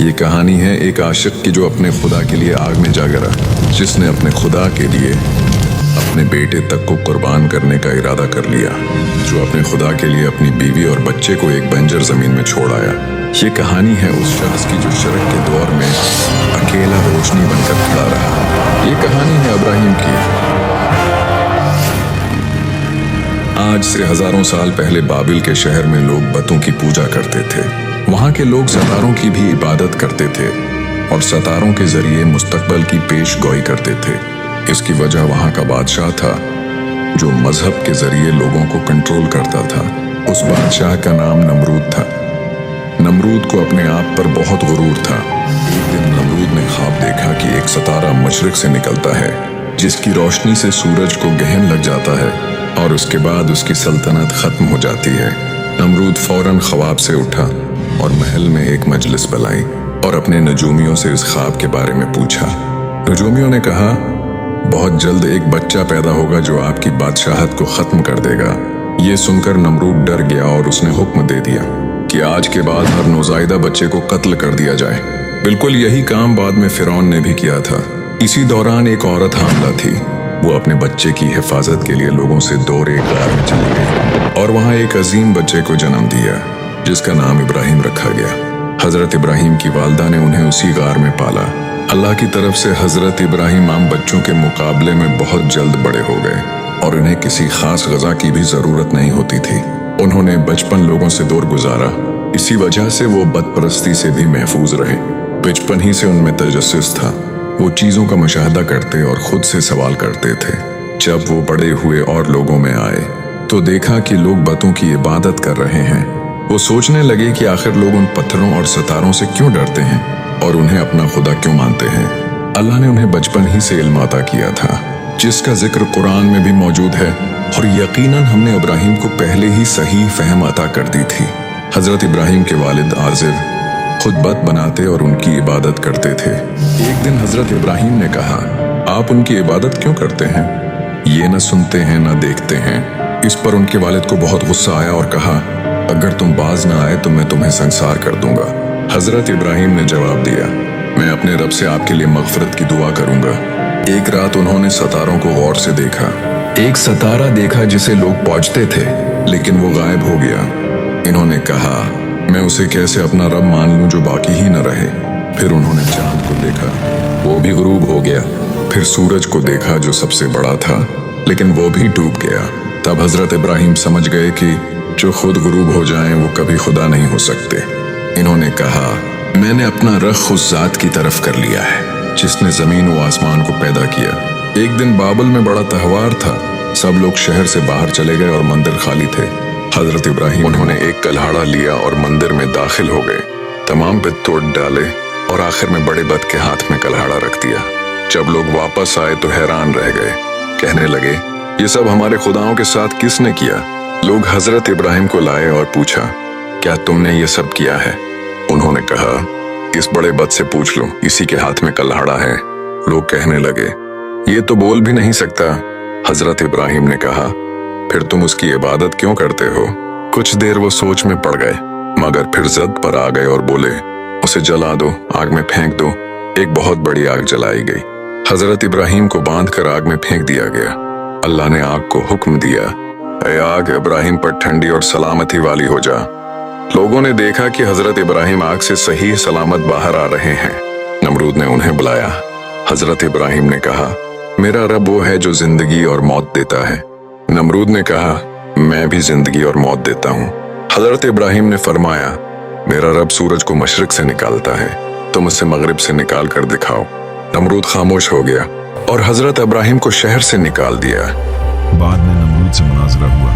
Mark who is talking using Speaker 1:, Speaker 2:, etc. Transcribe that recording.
Speaker 1: ये कहानी है एक आशिक की जो अपने खुदा के लिए आग में जा गिरा, जिसने अपने खुदा के लिए अपने बेटे तक को कुर्बान करने का इरादा कर लिया, जो अपने खुदा के लिए अपनी बीवी और बच्चे को एक बंजर जमीन में छोड़ आया। ये कहानी है उस शख्स की जो शिरक के दौर में अकेला रोशनी बनकर खड़ा रहा। ये कहानी है इब्राहिम की। आज से हजारों साल पहले बाबिल के शहर में लोग बतों की पूजा करते थे। वहां के लोग सितारों की भी इबादत करते थे और सितारों के जरिए मुस्तकबिल की पेश गोई करते थे। इसकी वजह वहां का बादशाह था जो मजहब के जरिए लोगों को कंट्रोल करता था। उस बादशाह का नाम नमरूद था। नमरूद को अपने आप पर बहुत गुरूर था। एक दिन नमरूद ने ख्वाब देखा कि एक सितारा मशरिक से निकलता है, जिसकी रोशनी से सूरज को गहन लग जाता है और उसके बाद उसकी सल्तनत खत्म हो जाती है। नमरूद फौरन ख्वाब से उठा और महल में एक मजलिस बुलाई और अपने नजूमियों से इस ख्वाब के बारे में पूछा। नजूमियों ने कहा, बहुत जल्द एक बच्चा पैदा होगा जो आपकी बादशाहत को खत्म कर देगा। ये सुनकर नमरूद डर गया और उसने हुक्म दे दिया कि आज के बाद हर नौज़ायदा बच्चे को कत्ल कर दिया जाए। बिल्कुल यही काम बाद में फिरौन ने भी किया था। इसी दौरान एक औरत हामला थी। वो अपने बच्चे की हिफाजत के लिए लोगों से दूर एक गार में चली गई और वहां एक अजीम बच्चे को जन्म दिया, जिसका नाम इब्राहिम रखा गया। हजरत इब्राहिम की वालदा ने उन्हें उसी गार में पाला। अल्लाह की तरफ से हजरत इब्राहिम आम बच्चों के मुकाबले में बहुत जल्द बड़े हो गए और उन्हें किसी खास ग़िज़ा की भी ज़रूरत नहीं होती थी। उन्होंने बचपन लोगों से दूर गुजारा। इसी वजह से वो बदपरस्ती से भी महफूज रहे। बचपन ही से उनमें तजस्सुस था। वो चीज़ों का मुशाहदा करते और खुद से सवाल करते थे। जब वो बड़े हुए और लोगों में आए तो देखा कि लोग बतों की इबादत कर रहे हैं। वो सोचने लगे कि आखिर लोग उन पत्थरों और सितारों से क्यों डरते हैं और उन्हें अपना खुदा क्यों मानते हैं। अल्लाह ने उन्हें बचपन ही से इल्म अता किया था, जिसका जिक्र कुरान में भी मौजूद है, और यकीनन हमने इब्राहिम को पहले ही सही फहम अता कर दी थी। हजरत इब्राहिम के वालिद आज़िर खुद बत बनाते और उनकी इबादत करते थे। एक दिन हजरत इब्राहिम ने कहा, आप उनकी इबादत क्यों करते हैं? ये न सुनते हैं न देखते हैं। इस पर उनके वालिद को बहुत गुस्सा आया और कहा, अगर तुम बाज न आए तो मैं तुम्हें संसार कर दूंगा। हजरत इब्राहिम ने जवाब दिया, मैं अपने रब से आपके लिए मगफरत की दुआ करूंगा। एक रात उन्होंने सितारों को गौर से देखा। एक सितारा देखा जिसे लोग पहुंचते थे, लेकिन वो गायब हो गया। इन्होंने कहा, मैं उसे कैसे अपना रब मान लूं जो बाकी ही न रहे। फिर उन्होंने चांद को देखा, वो भी गुरूब हो गया। फिर सूरज को देखा जो सबसे बड़ा था, लेकिन वो भी डूब गया। तब हजरत इब्राहिम समझ गए कि जो खुद गुरूब हो जाएं वो कभी खुदा नहीं हो सकते। इन्होंने कहा, मैंने अपना रख उस जात की तरफ कर लिया है जिसने जमीन व आसमान को पैदा किया। एक दिन बाबल में बड़ा त्योहार था। सब लोग शहर से बाहर चले गए और मंदिर खाली थे। हजरत इब्राहिम उन्होंने एक कल्हाड़ा लिया और मंदिर में दाखिल हो गए। तमाम बित तोड़ डाले और आखिर में बड़े बत के हाथ में कल्हाड़ा रख दिया। जब लोग वापस आए तो हैरान रह गए। कहने लगे, ये सब हमारे खुदाओं के साथ किसने किया? लोग हजरत इब्राहिम को लाए और पूछा, क्या तुमने ये सब किया है? उन्होंने कहा, इस बड़े बत से पूछ लो, इसी के हाथ में कल्हाड़ा है। लोग कहने लगे, ये तो बोल भी नहीं सकता। हजरत इब्राहिम ने कहा, फिर तुम उसकी इबादत क्यों करते हो? कुछ देर वो सोच में पड़ गए, मगर फिर जद पर आ गए और बोले, उसे जला दो, आग में फेंक दो। एक बहुत बड़ी आग जलाई गई। हजरत इब्राहिम को बांधकर आग में फेंक दिया गया। अल्लाह ने आग को हुक्म दिया, ऐ आग, इब्राहिम पर ठंडी और सलामती वाली हो जा। लोगों ने देखा कि हजरत इब्राहिम आग से सही सलामत बाहर आ रहे हैं। नमरूद ने उन्हें बुलाया। हजरत इब्राहिम ने कहा, मेरा रब वो है जो जिंदगी और मौत देता है। नमरूद ने कहा, मैं भी जिंदगी और मौत देता हूँ। हजरत इब्राहिम ने फरमाया, मेरा रब सूरज को मशरिक से निकालता है, तुम उसे मगरिब से निकाल कर दिखाओ। नमरूद खामोश हो गया और हजरत इब्राहिम को शहर से निकाल दिया।
Speaker 2: बाद में नमरूद से मुनाजरा हुआ।